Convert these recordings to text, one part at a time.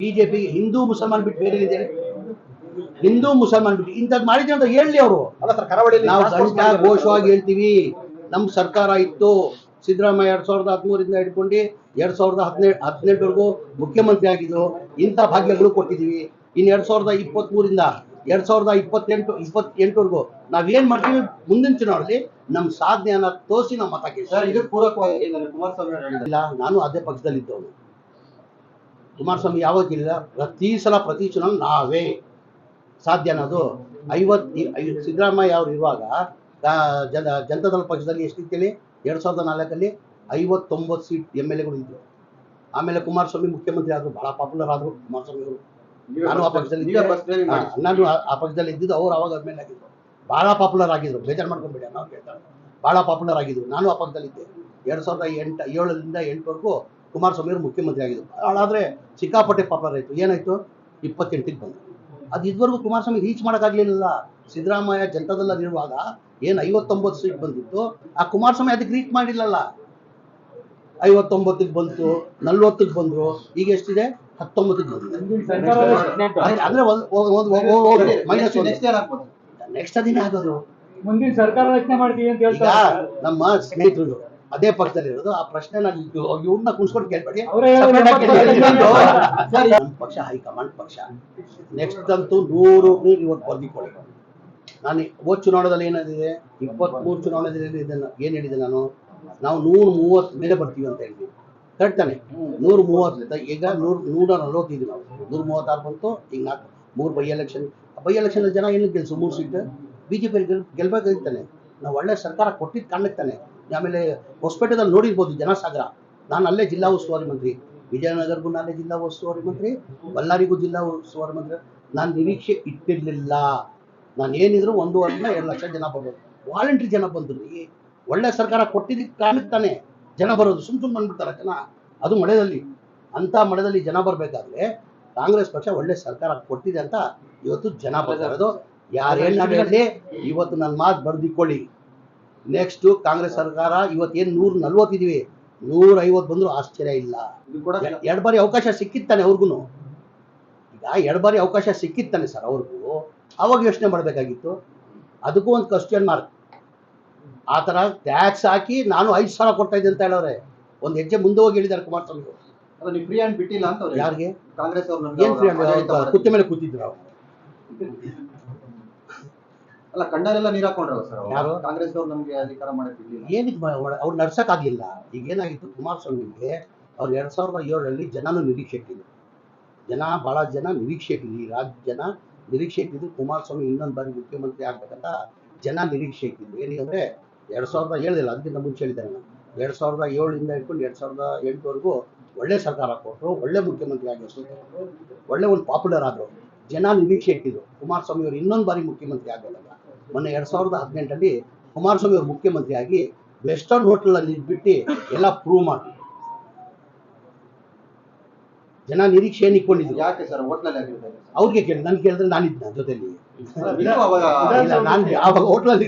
ಬಿಜೆಪಿಗೆ ಹಿಂದೂ ಮುಸಲ್ಮಾನ್ ಬಿಟ್ಟು ಬೇರೆ ಇದೆ? ಹಿಂದೂ ಮುಸಲ್ಮಾನ್ ಬಿಟ್ಟು ಇಂಥದ್ದು ಮಾಡಿದ್ರೆ ಅಂತ ಹೇಳಿ ಅವರು. ಅಲ್ಲ ಸರ್, ಕರಾವಳಿಯಲ್ಲಿ ನಾವು ಗಂಟಾ ಘೋಷವಾಗಿ ಹೇಳ್ತೀವಿ, ನಮ್ಮ ಸರ್ಕಾರ ಇತ್ತು ಸಿದ್ದರಾಮಯ್ಯ 2013 ಹಿಡ್ಕೊಂಡು 2018ವರೆಗೂ ಮುಖ್ಯಮಂತ್ರಿ ಆಗಿದ್ದು, ಇಂಥ ಭಾಗ್ಯಗಳು ಕೊಟ್ಟಿದ್ದೀವಿ. ಇನ್ನು 2023 2028ವರೆಗೂ ನಾವೇನ್ ಮಾಡ್ತೀವಿ, ಮುಂದಿನ ಚುನಾವಣೆಯಲ್ಲಿ ನಮ್ಮ ಸಾಧನೆಯನ್ನ ತೋರಿಸಿ ನಮ್ಮ ಮತ ಕೇಳಿ. ಸರ್, ಇದಕ್ಕೆ ಪೂರಕವಾಗಿ ಕುಮಾರಸ್ವಾಮಿ ಹೇಳಿಲ್ಲ, ನಾನು ಅದೇ ಪಕ್ಷದಲ್ಲಿದ್ದವನು. ಕುಮಾರಸ್ವಾಮಿ ಯಾವಾಗ ಹೇಳಿಲ್ಲ, ಪ್ರತಿ ಚುನಾವಣೆ ನಾವೇ ಸಾಧ್ಯ ಅನ್ನೋದು. 50 ಸಿದ್ದರಾಮಯ್ಯ ಅವರು ಇರುವಾಗ ಜನತಾದಳ ಪಕ್ಷದಲ್ಲಿ ಎಷ್ಟಿತ್ತೇಳಿ 2004 59 ಸೀಟ್ MLA ಗಳು ಇದ್ರು. ಆಮೇಲೆ ಕುಮಾರಸ್ವಾಮಿ ಮುಖ್ಯಮಂತ್ರಿ ಆದ್ರು, ಬಹಳ ಪಾಪ್ಯುಲರ್ ಆದ್ರು ಕುಮಾರಸ್ವಾಮಿ ಅವರು. ನಾನು ಆ ಪಕ್ಷದಲ್ಲಿ ಇದ್ದಿದ್ದು, ಅವ್ರು ಅವಾಗ ಮೇಲೆ ಆಗಿದ್ರು, ಬಹಳ ಪಾಪ್ಯುಲರ್ ಆಗಿದ್ರು. ಬೇಜಾರು ಮಾಡ್ಕೊಂಡ್ಬೇಡಿ, ನಾವು ಕೇಳ್ತಾರೆ, ಬಹಳ ಪಾಪ್ಯುಲರ್ ಆಗಿದ್ರು. ನಾನು ಆ ಪಕ್ಷದಲ್ಲಿದ್ದೆ. 2007ರಿಂದ 8ವರೆಗೂ ಕುಮಾರಸ್ವಾಮಿ ಅವರು ಮುಖ್ಯಮಂತ್ರಿ ಆಗಿದ್ರು. ಆದರೆ ಸಿಕ್ಕಾಪಟ್ಟೆ ಪಾಪ್ಯುಲರ್ ಆಯಿತು. ಏನಾಯ್ತು, 28ಕ್ಕೆ ಬಂತು. ಅದು ಇದುವರೆಗೂ ಕುಮಾರಸ್ವಾಮಿ ರೀಚ್ ಮಾಡೋಕ್ಕಾಗಲಿಲ್ಲ. ಸಿದ್ದರಾಮಯ್ಯ ಜನತಾದಳದಲ್ಲಿರುವಾಗ ಏನು 59 ಸೀಟ್ ಬಂದಿತ್ತು, ಆ ಕುಮಾರಸ್ವಾಮಿ ಅದಕ್ಕೆ ರೀಚ್ ಮಾಡಿಲ್ಲಲ್ಲ. 59ಕ್ಕೆ ಬಂತು, 40ಕ್ಕೆ ಬಂದ್ರು, ಈಗ ಎಷ್ಟಿದೆ, 19ಕ್ಕೆ ಬಂದಿದೆ. ಅಂದ್ರೆ ನೆಕ್ಸ್ಟ್ ಅದಿನೇ ಆಗೋದು. ಮುಂದಿನ ಸರ್ಕಾರ ರಚನೆ ಮಾಡ್ತೀವಿ ಅಂತ ಈಗ ನಮ್ಮ ಸ್ನೇಹಿತರು ಅದೇ ಪಕ್ಷದಲ್ಲಿರೋದು. ಆ ಪ್ರಶ್ನೆ ನಾನು ಇವ್ರನ್ನ ಕುಣಿಸ್ಕೊಂಡು ಕೇಳ್ಬೇಡಿ. ನಮ್ಮ ಪಕ್ಷ ಹೈಕಮಾಂಡ್ ಪಕ್ಷ. ನೆಕ್ಸ್ಟ್ ಅಂತೂ 100 ಇವತ್ತು ಬರ್ದಿಕೊಳ್ಳಿ. ನಾನು ಹೋದ ಚುನಾವಣೆಯಲ್ಲಿ ಏನಿದೆ, 23 ಚುನಾವಣೆಯಲ್ಲಿ ಏನ್ ಹೇಳಿದೆ ನಾನು, ನಾವು 130 ಮೇಲೆ ಬರ್ತೀವಿ ಅಂತ ಹೇಳಿದ್ವಿ. ಕರೆಕ್ಟ್ ತಾನೆ? 130. ಈಗ 145 ನಾವು 136 ಬಂತು. ಈಗ 3 ಬೈ ಎಲೆಕ್ಷನ್ ಜನ ಏನು ಗೆಲ್ಸು 3 ಸೀಟ್ ಬಿಜೆಪಿ ಗೆಲ್ಬೇಕಾಗಿತ್ತಾನೆ. ನಾವು ಒಳ್ಳೆ ಸರ್ಕಾರ ಕೊಟ್ಟಿದ್ದು ಕಾರಣಕ್ಕೆ ತಾನೆ. ಆಮೇಲೆ ಹೊಸಪೇಟೆದಲ್ಲಿ ನೋಡಿರ್ಬೋದು ಜನಸಾಗರ. ನಾನು ಅಲ್ಲೇ ಜಿಲ್ಲಾ ಉಸ್ತುವಾರಿ ಮಂತ್ರಿ, ವಿಜಯನಗರಗೂ ನಾನೇ ಜಿಲ್ಲಾ ಉಸ್ತುವಾರಿ ಮಂತ್ರಿ, ಬಳ್ಳಾರಿಗೂ ಜಿಲ್ಲಾ ಉಸ್ತುವಾರಿ ಮಂತ್ರಿ. ನಾನು ನಿರೀಕ್ಷೆ ಇಟ್ಟಿರಲಿಲ್ಲ. ನಾನು ಏನಿದ್ರು 1.5-2 ಲಕ್ಷ ಜನ ಬರ್ಬೋದು. ವಾಲಂಟ್ರಿ ಜನ ಬಂದ್ರು. ಒಳ್ಳೆ ಸರ್ಕಾರ ಕೊಟ್ಟಿದ್ದಕ್ಕೆ ಕಾರಣಕ್ಕೆ ತಾನೆ ಜನ ಬರೋದು. ಸುಮ್ ಬಂದ್ಬಿಡ್ತಾರೆ ಜನ, ಅದು ಮಳೆಯಲ್ಲಿ. ಅಂತ ಮಳೆಯಲ್ಲಿ ಜನ ಬರಬೇಕಾದ್ರೆ ಕಾಂಗ್ರೆಸ್ ಪಕ್ಷ ಒಳ್ಳೆ ಸರ್ಕಾರ ಕೊಟ್ಟಿದೆ ಅಂತ ಇವತ್ತು ಜನ ಬರ್ತಿರೋದು. ಯಾರೇನು ಹೇಳಿ ಇವತ್ತು ನನ್ನ ಮಾತು ಬರ್ದಿಕೊಳ್ಳಿ. ನೆಕ್ಸ್ಟ್ ಕಾಂಗ್ರೆಸ್ ಸರ್ಕಾರ ಇವತ್ತೇನು 140 ಇದೀವಿ, 150 ಬಂದ್ರು ಆಶ್ಚರ್ಯ ಇಲ್ಲ. 2 ಬಾರಿ ಅವಕಾಶ ಸಿಕ್ಕಿತ್ತಾನೆ ಅವ್ರಿಗೂ. ಈಗ 2 ಬಾರಿ ಅವಕಾಶ ಸಿಕ್ಕಿತ್ತಾನೆ ಸರ್ ಅವ್ರಿಗೂ. ಅವಾಗ ಯೋಚನೆ ಮಾಡಬೇಕಾಗಿತ್ತು. ಅದಕ್ಕೂ ಒಂದು ಕ್ವಶ್ಚನ್ ಮಾರ್ಕ್. ಆ ಥರ ಟ್ಯಾಕ್ಸ್ ಹಾಕಿ ನಾನು 5,000 ಕೊಡ್ತಾ ಇದ್ದೆ ಅಂತ ಹೇಳೋರೆ. ಒಂದು ಹೆಜ್ಜೆ ಮುಂದೆ ಹೋಗಿ ಹೇಳಿದ್ದಾರೆ ಕುಮಾರಸ್ವಾಮಿ ಅವರು. ಅದು ನೀವು ಫ್ರೀ ಹ್ಯಾಂಡ್ ಬಿಟ್ಟಿಲ್ಲ ಅಂತ ಯಾರಿಗೆ? ಕಾಂಗ್ರೆಸ್ ಅವರು ಏನು ಫ್ರೀ ಹ್ಯಾಂಡ್? ಕುತ್ತೆ ಮೇಲೆ ಕೂತಿದ್ರು ನಾವು. ಅಲ್ಲ, ಕಣ್ಣಾರೆಲ್ಲ ನೀರು ಹಾಕೊಂಡ್ರಲ್ಲ ಸರ್ ಯಾರು? ಕಾಂಗ್ರೆಸ್ ಅವರು ನಮಗೆ ಅಧಿಕಾರ ಮಾಡಕ್ ಬಿಟ್ಟಿಲ್ಲ. ಏನಕ್ಕೆ ಅವ್ರು ನಡ್ಸಕ್ಕಾಗಲಿಲ್ಲ. ಈಗ ಏನಾಗಿತ್ತು, ಕುಮಾರಸ್ವಾಮಿಗೆ ಅವ್ರು 2007ರಲ್ಲಿ ಜನನು ನಿರೀಕ್ಷೆ ಇಟ್ಟಿದ್ರು. ಭಾಳ ಜನ ನಿರೀಕ್ಷೆ ಇಟ್ಟಿದ್ರು. ಈ ರಾಜ್ಯ ಜನ ನಿರೀಕ್ಷೆ ಇಟ್ಟಿದ್ರು ಕುಮಾರಸ್ವಾಮಿ ಇನ್ನೊಂದು ಬಾರಿ ಮುಖ್ಯಮಂತ್ರಿ ಆಗ್ಬೇಕಂತ ಜನ ನಿರೀಕ್ಷೆ ಇಟ್ಟಿದ್ರು. ಏನಂದ್ರೆ 2007 ಅದಕ್ಕಿಂತ ಮುಂಚೆ ಹೇಳಿದ್ದಾರೆ ನಾನು. 2007ರಿಂದ ಹಿಡ್ಕೊಂಡು 2008ವರೆಗೂ ಒಳ್ಳೆ ಸರ್ಕಾರ ಕೊಟ್ಟರು, ಒಳ್ಳೆ ಮುಖ್ಯಮಂತ್ರಿ ಆಗಿದ್ರು, ಒಳ್ಳೆ ಒಂದು ಪಾಪ್ಯುಲರ್ ಆದರು. ಜನ ನಿರೀಕ್ಷೆ ಇಟ್ಟಿದ್ರು ಕುಮಾರಸ್ವಾಮಿ ಅವರು ಇನ್ನೊಂದು ಬಾರಿ ಮುಖ್ಯಮಂತ್ರಿ ಆಗಬೇಕಂತ. ಮೊನ್ನೆ 2018ರಲ್ಲಿ ಕುಮಾರಸ್ವಾಮಿ ಅವರು ಮುಖ್ಯಮಂತ್ರಿ ಆಗಿ ವೆಸ್ಟರ್ನ್ ಹೋಟೆಲಲ್ಲಿ ಬಿಟ್ಟು ಎಲ್ಲ ಪ್ರೂವ್ ಮಾಡಿ ಜನ ನಿರೀಕ್ಷೆ ಏನು ಇಟ್ಕೊಂಡಿದ್ರು. ಯಾಕೆ ಸರ್ ಹೋಟ್ಲಲ್ಲಿ ಆಗಿರ್ತಾರೆ? ಅವ್ರಿಗೆ ಕೇಳಿ, ನನ್ಗೆ ಕೇಳಿದ್ರೆ ನಾನಿದ್ದ ಜೊತೆಲಿ. ನಾನು ಅವಾಗ ಹೋಟ್ಲಲ್ಲಿ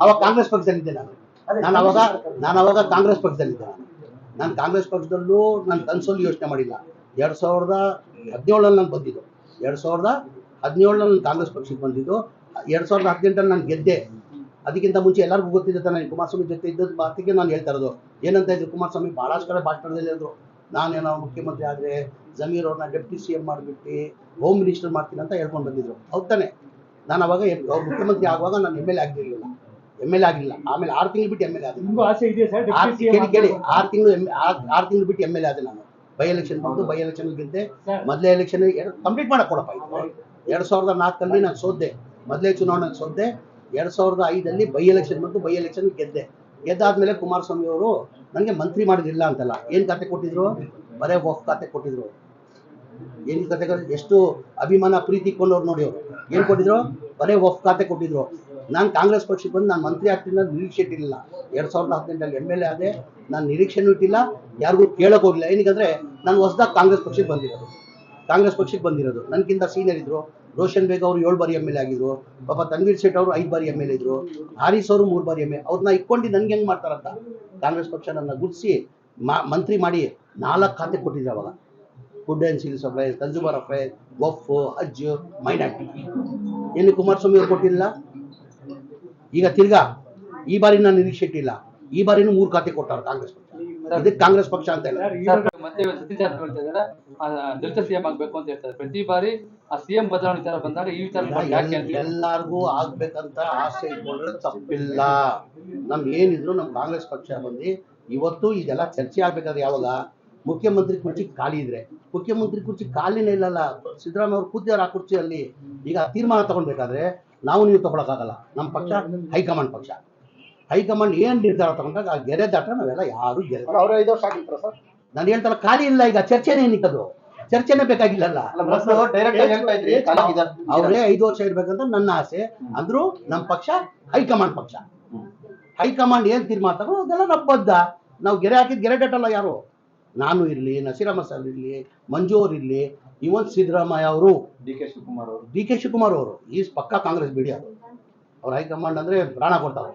ಅವಾಗ ಕಾಂಗ್ರೆಸ್ ಪಕ್ಷದಲ್ಲಿದ್ದೆ. ನಾನು ಅವಾಗ ಕಾಂಗ್ರೆಸ್ ಪಕ್ಷದಲ್ಲಿದ್ದೆ. ನಾನು ಕಾಂಗ್ರೆಸ್ ಪಕ್ಷದಲ್ಲೂ ನನ್ನ ಕನಸಲ್ಲಿ ಯೋಚನೆ ಮಾಡಿಲ್ಲ. 2017ರಲ್ಲಿ ನಾನು ಬಂದಿದ್ದು, 2017ರಲ್ಲಿ ನಾನು ಕಾಂಗ್ರೆಸ್ ಪಕ್ಷಕ್ಕೆ ಬಂದಿದ್ದು. 2018ರಲ್ಲಿ ನಾನು ಗೆದ್ದೆ. ಅದಕ್ಕಿಂತ ಮುಂಚೆ ಎಲ್ಲರಿಗೂ ಗೊತ್ತಿದೆ ತಾನೆ, ಕುಮಾರಸ್ವಾಮಿ ಜೊತೆ ಇದ್ದದ್ದು ಮಾತಿಗೆ ನಾನು ಹೇಳ್ತಾ ಇರೋದು. ಏನಂತ ಇದ್ರು, ಕುಮಾರಸ್ವಾಮಿ ಭಾಳಷ್ಟು ಕಡೆ ಭಾಷಣದಲ್ಲಿ ಹೇಳಿದ್ರು, ನಾನೇನೋ ಮುಖ್ಯಮಂತ್ರಿ ಆದರೆ ಜಮೀರ್ ಅವ್ರನ್ನ ಡೆಪ್ಟಿ CM ಮಾಡಿಬಿಟ್ಟು ಹೋಮ್ ಮಿನಿಸ್ಟರ್ ಮಾಡ್ತೀನಿ ಅಂತ ಹೇಳ್ಕೊಂಡು ಬಂದಿದ್ರು. ಹೌದು ತಾನೆ? ನಾನು ಅವಾಗ ಅವ್ರು ಮುಖ್ಯಮಂತ್ರಿ ಆಗುವಾಗ ನಾನು MLA ಆಗಿರಲಿಲ್ಲ. ಆಮೇಲೆ 6 ತಿಂಗಳು ಬಿಟ್ಟು MLA ಆದ. ಕೇಳಿ 6 ತಿಂಗಳು ಬಿಟ್ಟು MLA ಆದೆ ನಾನು. ಬೈ ಎಲೆಕ್ಷನ್ ಬಂದು ಬೈ ಎಲೆಕ್ಷನ್ ಗೆದ್ದೆ. ಮೊದಲೇ ಎಲೆಕ್ಷನ್ ಕಂಪ್ಲೀಟ್ ಮಾಡಕ್ಕೆ ಕೊಡಪ್ಪ. 2004ರಲ್ಲಿ ನಾನು ಸೋದ್ದೆ, ಮೊದಲೇ ಚುನಾವಣೆ ಸೋದ್ದೆ. 2005ರಲ್ಲಿ ಬೈ ಎಲೆಕ್ಷನ್ ಬಂತು, ಬೈ ಎಲೆಕ್ಷನ್ ಗೆದ್ದಾದ್ಮೇಲೆ ಕುಮಾರಸ್ವಾಮಿ ಅವರು ನನಗೆ ಮಂತ್ರಿ ಮಾಡಿದಿಲ್ಲ ಅಂತಲ್ಲ. ಏನು ಖಾತೆ ಕೊಟ್ಟಿದ್ರು? ಬರೇ ವಫ್ ಖಾತೆ ಕೊಟ್ಟಿದ್ರು. ಏನು ಖಾತೆ? ಎಷ್ಟು ಅಭಿಮಾನ ಪ್ರೀತಿ ಕೊಂಡವ್ರು ನೋಡಿ ಅವರು. ಏನು ಕೊಟ್ಟಿದ್ರು? ಬರೇ ವಫ್ ಖಾತೆ ಕೊಟ್ಟಿದ್ರು. ನಾನು ಕಾಂಗ್ರೆಸ್ ಪಕ್ಷಕ್ಕೆ ಬಂದು ನಾನು ಮಂತ್ರಿ ಆಗ್ತೀನಿ ಅಂತ ನಿರೀಕ್ಷೆ ಇಟ್ಟಿರಲಿಲ್ಲ. 2018ರಲ್ಲಿ MLA ಆದೆ. ನಾನು ನಿರೀಕ್ಷೆನೂ ಇಟ್ಟಿಲ್ಲ, ಯಾರಿಗೂ ಕೇಳೋಕೆ ಹೋಗಿಲ್ಲ. ಏನಕ್ಕಂದ್ರೆ ನಾನು ಹೊಸದಾಗಿ ಕಾಂಗ್ರೆಸ್ ಪಕ್ಷಕ್ಕೆ ಬಂದಿರೋದು. ನನಗಿಂತ ಸೀನಿಯರ್ ಇದ್ರು. ರೋಷನ್ ಬೇಗ್ ಅವರು 7 ಬಾರಿ MLA ಆಗಿದ್ರು. ಪಾಪ ತನ್ವೀರ್ ಸೇಠ್ ಅವರು 5 ಬಾರಿ MLA ಇದ್ರು. ಹಾರಿಸ್ ಅವರು 3 ಬಾರಿ MLA. ಅವ್ರನ್ನ ಇಟ್ಕೊಂಡು ನನ್ಗೆ ಹೆಂಗೆ ಮಾಡ್ತಾರಂತ ಕಾಂಗ್ರೆಸ್ ಪಕ್ಷ ನನ್ನ ಗುರುತಿಸಿ ಮಂತ್ರಿ ಮಾಡಿ 4 ಖಾತೆ ಕೊಟ್ಟಿದ್ರು ಅವಾಗ. Food and civil supplies, consumer affairs, Waqf, Haj, minority. ಏನು ಕುಮಾರಸ್ವಾಮಿ ಅವ್ರು ಕೊಟ್ಟಿಲ್ಲ? ಈಗ ತಿರ್ಗಾ ಈ ಬಾರಿ ನಾನು ನಿರೀಕ್ಷೆ ಇಟ್ಟಿಲ್ಲ, ಈ ಬಾರಿನೂ 3 ಖಾತೆ ಕೊಟ್ಟಾರ ಕಾಂಗ್ರೆಸ್ ಪಕ್ಷ. ಇದಕ್ಕೆ ಕಾಂಗ್ರೆಸ್ ಪಕ್ಷ ಅಂತ ಇಲ್ಲ. ಮತ್ತೆ ಸತೀಶ್ ಜಾರಕಿಹೊಳಿ ಹೇಳ್ತಾ ಇದ್ದಾರೆ ದಲಿತ ಸಿಎಂ ಆಗ್ಬೇಕು ಅಂತ ಹೇಳ್ತಾರೆ. ಪ್ರತಿ ಬಾರಿ ಆ ಸಿಎಂ ಬದಲಾವಣೆ ವಿಚಾರ ಬಂದಾಗ ಈ ವಿಚಾರ ಯಾಕೆ ಅಂತ ಎಲ್ಲಾರ್ಗೂ ಆಗ್ಬೇಕಂತ ಆಸೆ ಇಟ್ಕೊಂಡ್ರೆ ತಪ್ಪಿಲ್ಲ. ನಮ್ಗೆ ಏನಿದ್ರು ನಮ್ಮ ಕಾಂಗ್ರೆಸ್ ಪಕ್ಷ ಬಂದು ಇವತ್ತು ಇದೆಲ್ಲ ಚರ್ಚೆ ಆಗ್ಬೇಕಾದ್ರೆ ಯಾವಾಗ ಮುಖ್ಯಮಂತ್ರಿ ಕುರ್ಚಿ ಖಾಲಿ ಇದ್ರೆ, ಮುಖ್ಯಮಂತ್ರಿ ಕುರ್ಚಿ ಖಾಲಿನೇ ಇಲ್ಲಲ್ಲ, ಸಿದ್ದರಾಮಯ್ಯ ಅವ್ರು ಕೂತಿದ್ದಾರೆ ಆ ಕುರ್ಚಿಯಲ್ಲಿ. ಈಗ ತೀರ್ಮಾನ ತಗೊಳ್ಬೇಕಾದ್ರೆ ನಾವು ನೀವು ತಗೊಳಕ್ಕಾಗಲ್ಲ. ನಮ್ಮ ಪಕ್ಷ ಹೈಕಮಾಂಡ್ ಪಕ್ಷ. ಹೈಕಮಾಂಡ್ ಏನ್ ನಿರ್ಧಾರ ತಗೊಂಡಾಗ ಆ ಗೆರೆ ದಾಟ ನಾವೆಲ್ಲ ಯಾರು ಗೆರೆ. ಅವ್ರು 5 ವರ್ಷ ಆಗಿರ್ತಾರ ಸರ್? ನಾನು ಹೇಳ್ತಾರ ಖಾಲಿ ಇಲ್ಲ, ಈಗ ಚರ್ಚೆನೇ ಏನಿಕ್ಕದು, ಚರ್ಚೆನೇ ಬೇಕಾಗಿಲ್ಲಲ್ಲ. ಡೈರೆಕ್ಟ್ ಆಗಿ ಹೇಳ್ತಾ ಇದ್ರಿ ಖಾಲಿ ಇದೆ. ಅವರೇ 5 ವರ್ಷ ಇರ್ಬೇಕಂತ ನನ್ನ ಆಸೆ. ಅಂದ್ರೂ ನಮ್ಮ ಪಕ್ಷ ಹೈಕಮಾಂಡ್ ಪಕ್ಷ. ಹೈಕಮಾಂಡ್ ಏನ್ ತೀರ್ಮಾನ ತಗೋ ಅದೆಲ್ಲ ನಮ್ಮ ಬದ್ಧ. ನಾವು ಗೆರೆ ಹಾಕಿದ್ ಗೆರೆ ಡೇಟಲ್ಲ ಯಾರು. ನಾನು ಇರ್ಲಿ, ನಸೀರಮ್ಮ ಸರ್ ಇರ್ಲಿ, ಮಂಜು ಅವ್ರು ಇರ್ಲಿ, ಇವನ್ ಸಿದ್ದರಾಮಯ್ಯ ಅವರು, ಡಿ ಕೆ ಶಿವಕುಮಾರ್ ಅವರು ಈ ಪಕ್ಕ ಕಾಂಗ್ರೆಸ್ ಬಿಡಿ. ಅವರು ಅವ್ರ ಹೈಕಮಾಂಡ್ ಅಂದ್ರೆ ಪ್ರಾಣ ಕೊಡ್ತಾರೆ.